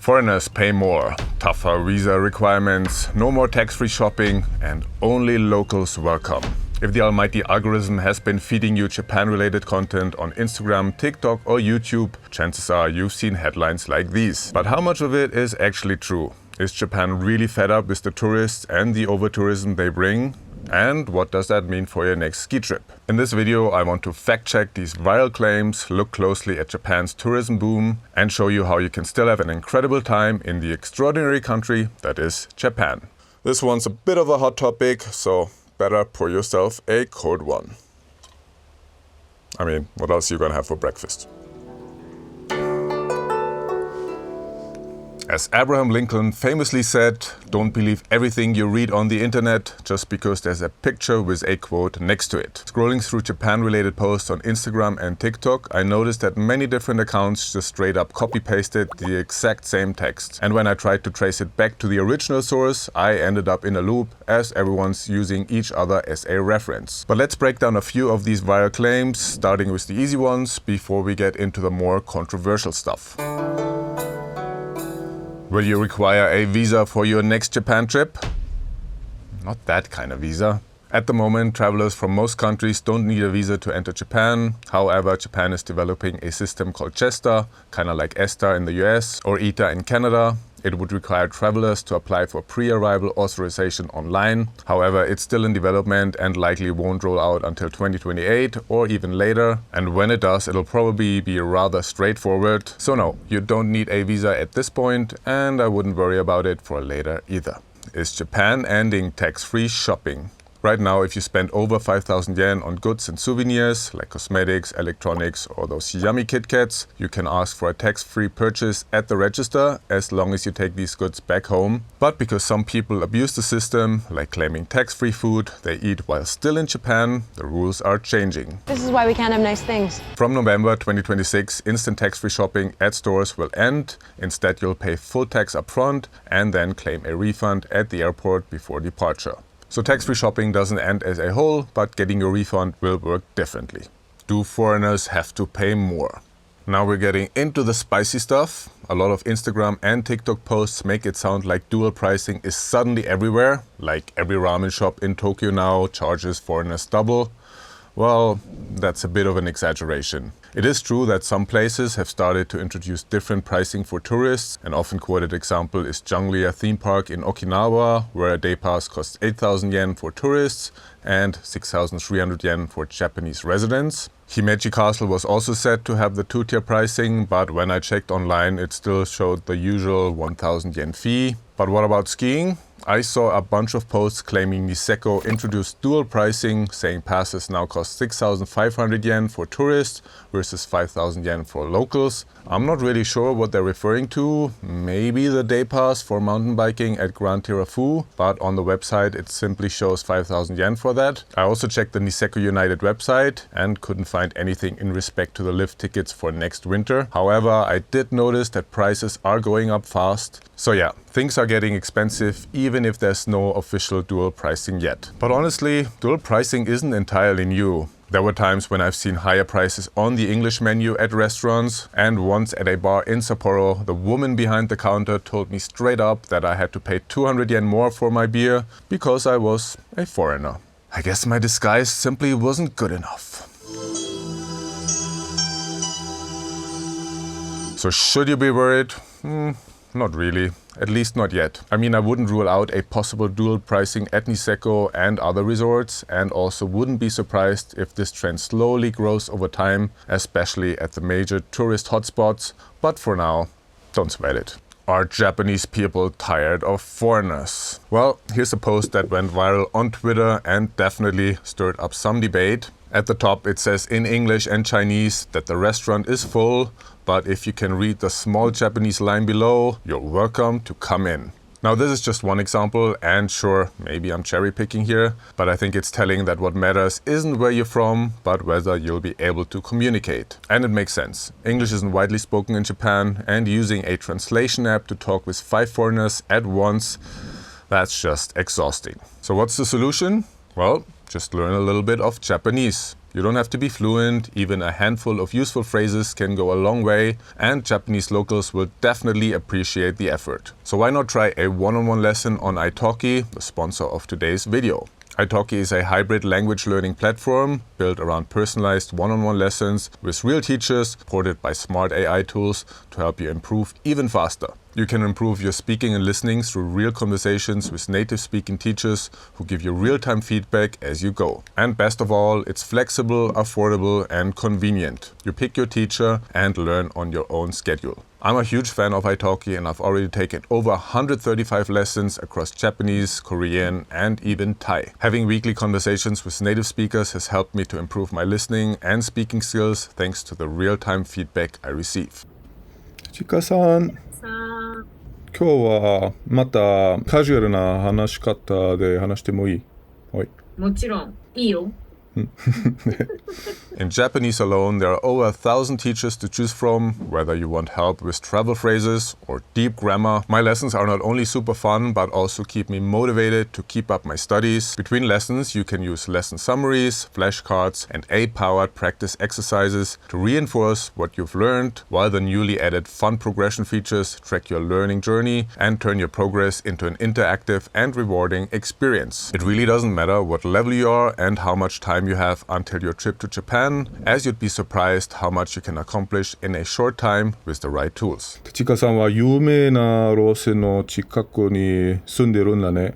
Foreigners pay more, tougher visa requirements, no more tax-free shopping, and only locals welcome. If the almighty algorithm has been feeding you Japan-related content on Instagram, TikTok or YouTube, chances are you've seen headlines like these. But how much of it is actually true? Is Japan really fed up with the tourists and the over-tourism they bring? And what does that mean for your next ski trip? In this video, I want to fact-check these viral claims, look closely at Japan's tourism boom, and show you how you can still have an incredible time in the extraordinary country that is Japan. This one's a bit of a hot topic, so better pour yourself a cold one. I mean, what else are you gonna have for breakfast? As Abraham Lincoln famously said, don't believe everything you read on the internet just because there's a picture with a quote next to it. Scrolling through Japan-related posts on Instagram and TikTok, I noticed that many different accounts just straight up copy-pasted the exact same text. And when I tried to trace it back to the original source, I ended up in a loop as everyone's using each other as a reference. But let's break down a few of these viral claims, starting with the easy ones before we get into the more controversial stuff. Will you require a visa for your next Japan trip? Not that kind of visa. At the moment, travelers from most countries don't need a visa to enter Japan. However, Japan is developing a system called CESTA, kind of like ESTA in the US or ITA in Canada. It would require travelers to apply for pre-arrival authorization online. However, it's still in development and likely won't roll out until 2028 or even later. And when it does, it'll probably be rather straightforward. So no, you don't need a visa at this point, and I wouldn't worry about it for later either. Is Japan ending tax-free shopping? Right now, if you spend over 5,000 yen on goods and souvenirs, like cosmetics, electronics, or those yummy Kit Kats, you can ask for a tax-free purchase at the register, as long as you take these goods back home. But because some people abuse the system, like claiming tax-free food they eat while still in Japan, the rules are changing. This is why we can't have nice things. From November 2026, instant tax-free shopping at stores will end. Instead, you'll pay full tax upfront and then claim a refund at the airport before departure. So tax-free shopping doesn't end as a whole, but getting your refund will work differently. Do foreigners have to pay more? Now we're getting into the spicy stuff. A lot of Instagram and TikTok posts make it sound like dual pricing is suddenly everywhere, like every ramen shop in Tokyo now charges foreigners double. Well, that's a bit of an exaggeration. It is true that some places have started to introduce different pricing for tourists. An often quoted example is Junglia theme park in Okinawa, where a day pass costs 8,000 yen for tourists and 6,300 yen for Japanese residents. Himeji Castle was also said to have the two-tier pricing, but when I checked online, it still showed the usual 1,000 yen fee. But what about skiing? I saw a bunch of posts claiming Niseko introduced dual pricing, saying passes now cost 6,500 yen for tourists versus 5,000 yen for locals. I'm not really sure what they're referring to. Maybe the day pass for mountain biking at Grand Tirafu, but on the website it simply shows 5,000 yen for that. I also checked the Niseko United website and couldn't find anything in respect to the lift tickets for next winter. However, I did notice that prices are going up fast. So yeah, things are getting expensive even if there's no official dual pricing yet. But honestly, dual pricing isn't entirely new. There were times when I've seen higher prices on the English menu at restaurants, and once at a bar in Sapporo, the woman behind the counter told me straight up that I had to pay 200 yen more for my beer because I was a foreigner. I guess my disguise simply wasn't good enough. So should you be worried? Not really. At least not yet. I mean, I wouldn't rule out a possible dual pricing at Niseko and other resorts, and also wouldn't be surprised if this trend slowly grows over time, especially at the major tourist hotspots. But for now, don't sweat it. Are Japanese people tired of foreigners? Well, here's a post that went viral on Twitter and definitely stirred up some debate. At the top it says in English and Chinese that the restaurant is full, but if you can read the small Japanese line below, you're welcome to come in. Now this is just one example, and sure, maybe I'm cherry picking here, but I think it's telling that what matters isn't where you're from, but whether you'll be able to communicate. And it makes sense. English isn't widely spoken in Japan, and using a translation app to talk with 5 foreigners at once, that's just exhausting. So what's the solution? Well, Just learn a little bit of Japanese. You don't have to be fluent, even a handful of useful phrases can go a long way, and Japanese locals will definitely appreciate the effort. So why not try a one-on-one lesson on italki, the sponsor of today's video. italki is a hybrid language learning platform built around personalized one-on-one lessons with real teachers, supported by smart AI tools to help you improve even faster. You can improve your speaking and listening through real conversations with native speaking teachers who give you real-time feedback as you go. And best of all, it's flexible, affordable, and convenient. You pick your teacher and learn on your own schedule. I'm a huge fan of italki and I've already taken over 135 lessons across Japanese, Korean, and even Thai. Having weekly conversations with native speakers has helped me to improve my listening and speaking skills thanks to the real-time feedback I receive. ちかさん、今日はまたカジュアルな話し方で話してもいい？はい。もちろん、いいよ。In Japanese alone, there are over 1,000 teachers to choose from, whether you want help with travel phrases or deep grammar. My lessons are not only super fun, but also keep me motivated to keep up my studies. Between lessons, you can use lesson summaries, flashcards, and AI-powered practice exercises to reinforce what you've learned, while the newly added fun progression features track your learning journey and turn your progress into an interactive and rewarding experience. It really doesn't matter what level you are and how much time you have until your trip to Japan, as you'd be surprised how much you can accomplish in a short time with the right tools. ちかさんは有名な路線の近くに住んでるんだね。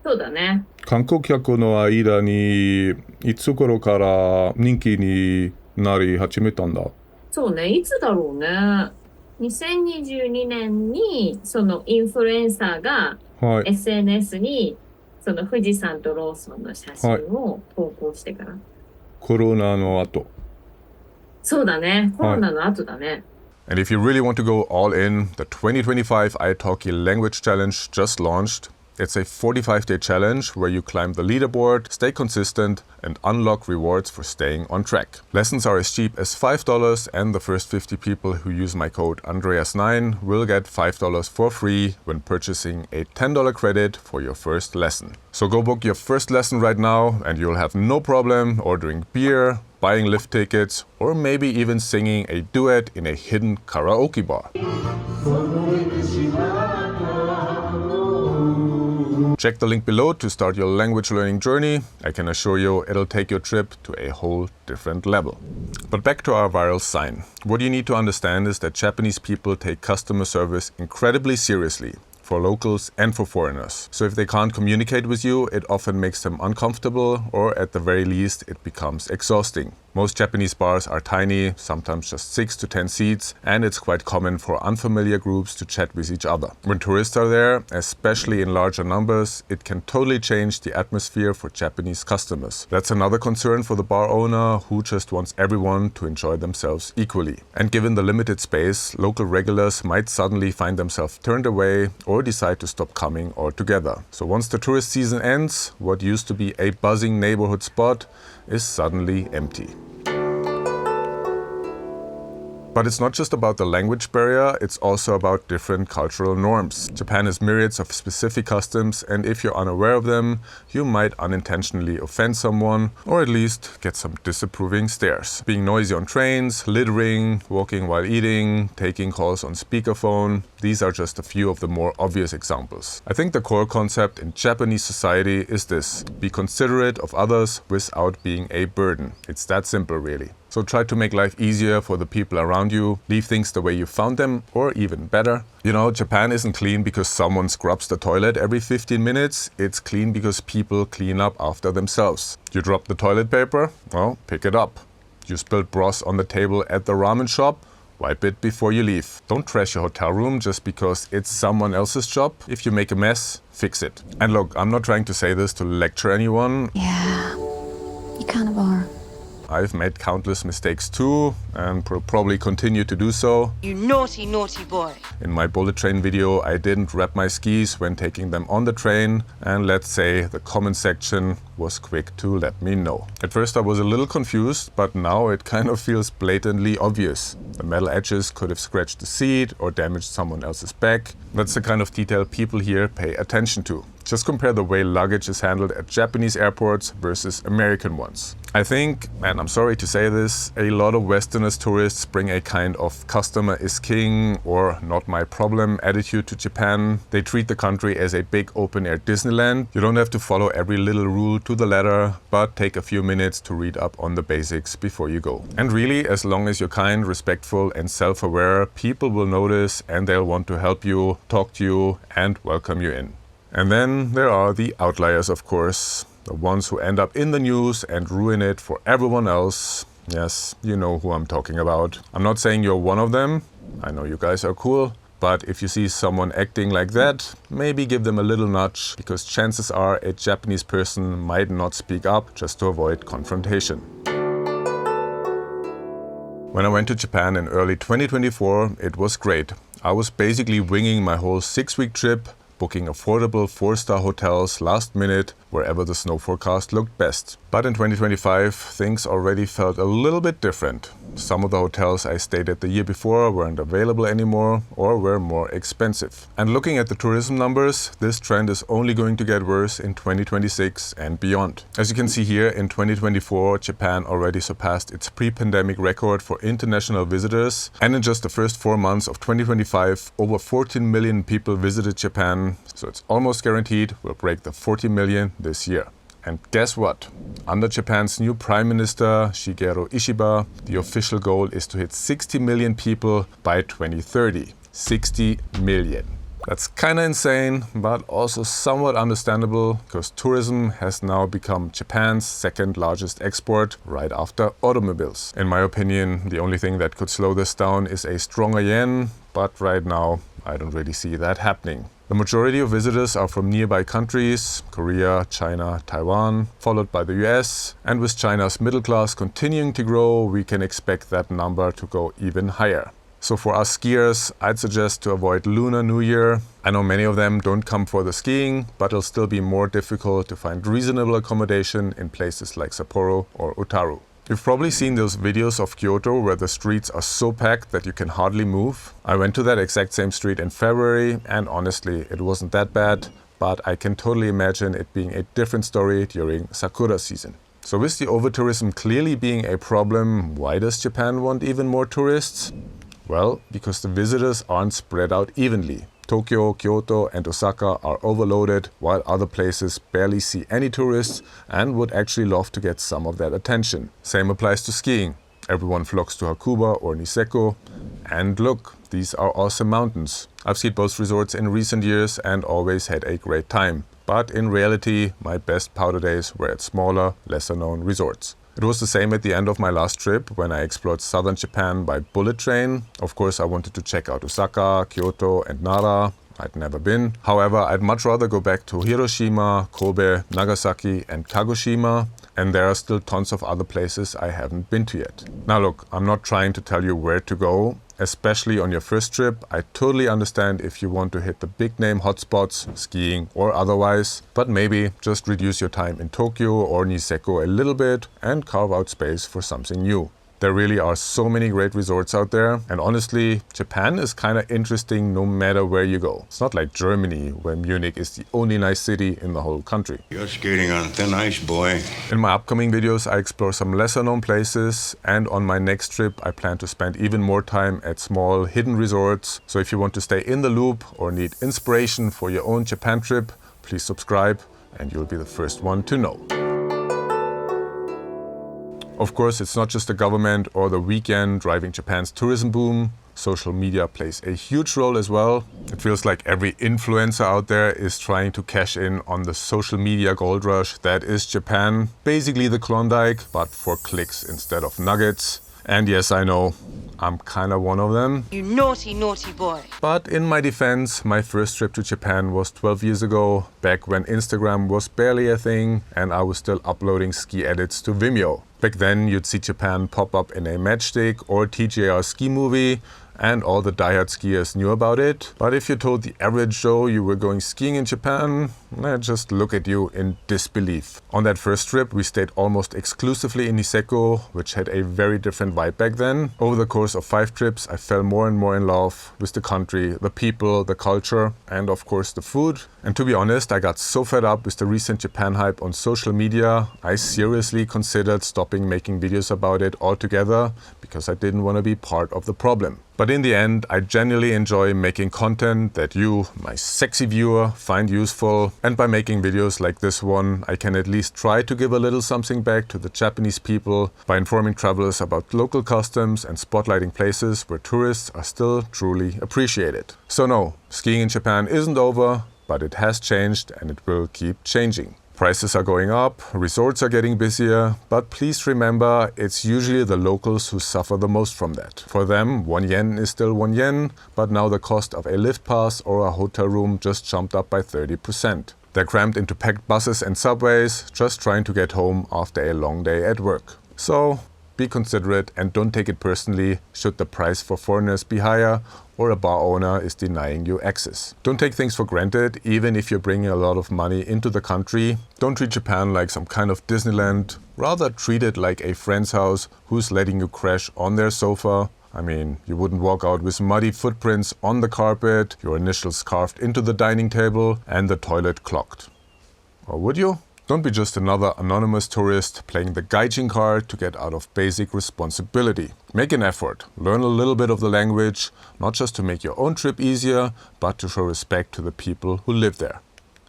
そうだね。観光客の間にいつ頃から人気になり始めたんだ？そうね、いつだろうね。2022年にそのインフルエンサーが SNS にその富士山とローソンの写真を投稿してから。コロナの後。そうだね、コロナの後だね。And if you really want to go all in, the 2025 italki Language Challenge just launched. It's a 45-day challenge where you climb the leaderboard, stay consistent, and unlock rewards for staying on track. Lessons are as cheap as $5, and the first 50 people who use my code Andreas9 will get $5 for free when purchasing a $10 credit for your first lesson. So go book your first lesson right now, and you'll have no problem ordering beer, buying lift tickets, or maybe even singing a duet in a hidden karaoke bar. Check the link below to start your language learning journey. I can assure you it'll take your trip to a whole different level. But back to our viral sign. What you need to understand is that Japanese people take customer service incredibly seriously, for locals and for foreigners. So if they can't communicate with you, it often makes them uncomfortable, or at the very least, it becomes exhausting. Most Japanese bars are tiny, sometimes just 6 to 10 seats, and it's quite common for unfamiliar groups to chat with each other. When tourists are there, especially in larger numbers, it can totally change the atmosphere for Japanese customers. That's another concern for the bar owner, who just wants everyone to enjoy themselves equally. And given the limited space, local regulars might suddenly find themselves turned away or decide to stop coming altogether. So once the tourist season ends, what used to be a buzzing neighborhood spot is suddenly empty. But it's not just about the language barrier, it's also about different cultural norms. Japan has myriads of specific customs, and if you're unaware of them, you might unintentionally offend someone, or at least get some disapproving stares. Being noisy on trains, littering, walking while eating, taking calls on speakerphone, these are just a few of the more obvious examples. I think the core concept in Japanese society is this: be considerate of others without being a burden. It's that simple, really. So try to make life easier for the people around you, leave things the way you found them, or even better. You know, Japan isn't clean because someone scrubs the toilet every 15 minutes, it's clean because people clean up after themselves. You drop the toilet paper? Well, pick it up. You spilled broth on the table at the ramen shop? Wipe it before you leave. Don't trash your hotel room just because it's someone else's job. If you make a mess, fix it. And look, I'm not trying to say this to lecture anyone. Yeah, you kind of are. I've made countless mistakes too, and will probably continue to do so. You naughty, naughty boy. In my bullet train video, I didn't wrap my skis when taking them on the train, and let's say the comment section was quick to let me know. At first I was a little confused, but now it kind of feels blatantly obvious. The metal edges could have scratched the seat or damaged someone else's back. That's the kind of detail people here pay attention to. Just compare the way luggage is handled at Japanese airports versus American ones. I think, and I'm sorry to say this, a lot of Westerners tourists bring a kind of customer is king or not my problem attitude to Japan. They treat the country as a big open-air Disneyland. You don't have to follow every little rule to the letter, but take a few minutes to read up on the basics before you go. And really, as long as you're kind, respectful and self-aware, people will notice and they'll want to help you, talk to you and welcome you in. And then there are the outliers, of course. The ones who end up in the news and ruin it for everyone else. Yes, you know who I'm talking about. I'm not saying you're one of them. I know you guys are cool. But if you see someone acting like that, maybe give them a little nudge, because chances are a Japanese person might not speak up just to avoid confrontation. When I went to Japan in early 2024, it was great. I was basically winging my whole 6-week trip, booking affordable 4-star hotels last minute wherever the snow forecast looked best. But in 2025, things already felt a little bit different. Some of the hotels I stayed at the year before weren't available anymore or were more expensive. And looking at the tourism numbers, this trend is only going to get worse in 2026 and beyond. As you can see here, in 2024, Japan already surpassed its pre-pandemic record for international visitors. And in just the first 4 months of 2025, over 14 million people visited Japan. So it's almost guaranteed we'll break the 40 million this year. And guess what? Under Japan's new Prime Minister, Shigeru Ishiba, the official goal is to hit 60 million people by 2030. 60 million. That's kinda insane, but also somewhat understandable, because tourism has now become Japan's second largest export, right after automobiles. In my opinion, the only thing that could slow this down is a stronger yen, but right now I don't really see that happening. The majority of visitors are from nearby countries, Korea, China, Taiwan, followed by the US. And with China's middle class continuing to grow, we can expect that number to go even higher. So for us skiers, I'd suggest to avoid Lunar New Year. I know many of them don't come for the skiing, but it'll still be more difficult to find reasonable accommodation in places like Sapporo or Otaru. You've probably seen those videos of Kyoto where the streets are so packed that you can hardly move. I went to that exact same street in February and honestly, it wasn't that bad, but I can totally imagine it being a different story during Sakura season. So with the overtourism clearly being a problem, why does Japan want even more tourists? Well, because the visitors aren't spread out evenly. Tokyo, Kyoto and Osaka are overloaded, while other places barely see any tourists and would actually love to get some of that attention. Same applies to skiing. Everyone flocks to Hakuba or Niseko. And look, these are awesome mountains. I've skied both resorts in recent years and always had a great time. But in reality, my best powder days were at smaller, lesser known resorts. It was the same at the end of my last trip when I explored southern Japan by bullet train. Of course, I wanted to check out Osaka, Kyoto and Nara. I'd never been. However, I'd much rather go back to Hiroshima, Kobe, Nagasaki and Kagoshima. And there are still tons of other places I haven't been to yet. Now look, I'm not trying to tell you where to go. Especially on your first trip, I totally understand if you want to hit the big name hotspots, skiing or otherwise, but maybe just reduce your time in Tokyo or Niseko a little bit and carve out space for something new. There really are so many great resorts out there, and honestly, Japan is kinda interesting no matter where you go. It's not like Germany, where Munich is the only nice city in the whole country. You're skating on thin ice, boy. In my upcoming videos, I explore some lesser known places, and on my next trip, I plan to spend even more time at small, hidden resorts. So if you want to stay in the loop or need inspiration for your own Japan trip, please subscribe, and you'll be the first one to know. Of course, it's not just the government or the weekend driving Japan's tourism boom. Social media plays a huge role as well. It feels like every influencer out there is trying to cash in on the social media gold rush that is Japan. Basically the Klondike, but for clicks instead of nuggets. And yes, I know, I'm kinda one of them. You naughty, naughty boy. But in my defense, my first trip to Japan was 12 years ago, back when Instagram was barely a thing and I was still uploading ski edits to Vimeo. Back then, you'd see Japan pop up in a Matchstick or TJR ski movie, and all the diehard skiers knew about it. But if you told the average Joe you were going skiing in Japan, they'd just look at you in disbelief. On that first trip, we stayed almost exclusively in Niseko, which had a very different vibe back then. Over the course of 5 trips, I fell more and more in love with the country, the people, the culture, and of course the food. And to be honest, I got so fed up with the recent Japan hype on social media, I seriously considered stopping making videos about it altogether because I didn't want to be part of the problem. But in the end, I genuinely enjoy making content that you, my sexy viewer, find useful. And by making videos like this one, I can at least try to give a little something back to the Japanese people by informing travelers about local customs and spotlighting places where tourists are still truly appreciated. So no, skiing in Japan isn't over, but it has changed and it will keep changing. Prices are going up, resorts are getting busier, but please remember it's usually the locals who suffer the most from that. For them, 1 yen is still 1 yen, but now the cost of a lift pass or a hotel room just jumped up by 30%. They're crammed into packed buses and subways, just trying to get home after a long day at work. So, be considerate and don't take it personally should the price for foreigners be higher or a bar owner is denying you access. Don't take things for granted, even if you're bringing a lot of money into the country. Don't treat Japan like some kind of Disneyland. Rather treat it like a friend's house who's letting you crash on their sofa. I mean, you wouldn't walk out with muddy footprints on the carpet, your initials carved into the dining table, and the toilet clogged. Or would you? Don't be just another anonymous tourist playing the gaijin card to get out of basic responsibility. Make an effort, learn a little bit of the language, not just to make your own trip easier, but to show respect to the people who live there.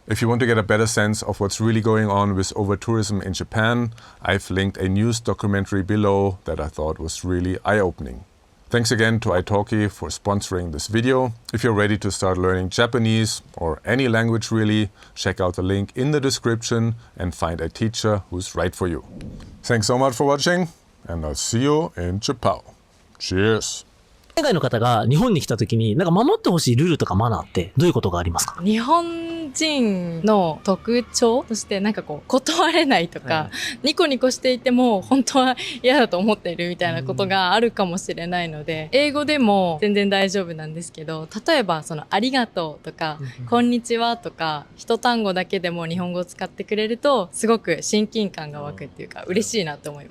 If you want to get a better sense of what's really going on with overtourism in Japan, I've linked a news documentary below that I thought was really eye-opening. Thanks again to italki for sponsoring this video. If you're ready to start learning Japanese, or any language really, check out the link in the description and find a teacher who's right for you. Thanks so much for watching, and I'll see you in Japan. Cheers! 海外の方が日本に来た時に守ってほしいルールとかマナーってどういうことがありますか？日本人の特徴として断れないとか、ニコニコしていても本当は嫌だと思っているみたいなことがあるかもしれないので、英語でも全然大丈夫なんですけど、例えばありがとうとか、こんにちはとか、一単語だけでも日本語を使ってくれるとすごく親近感が湧くっていうか嬉しいなと思います。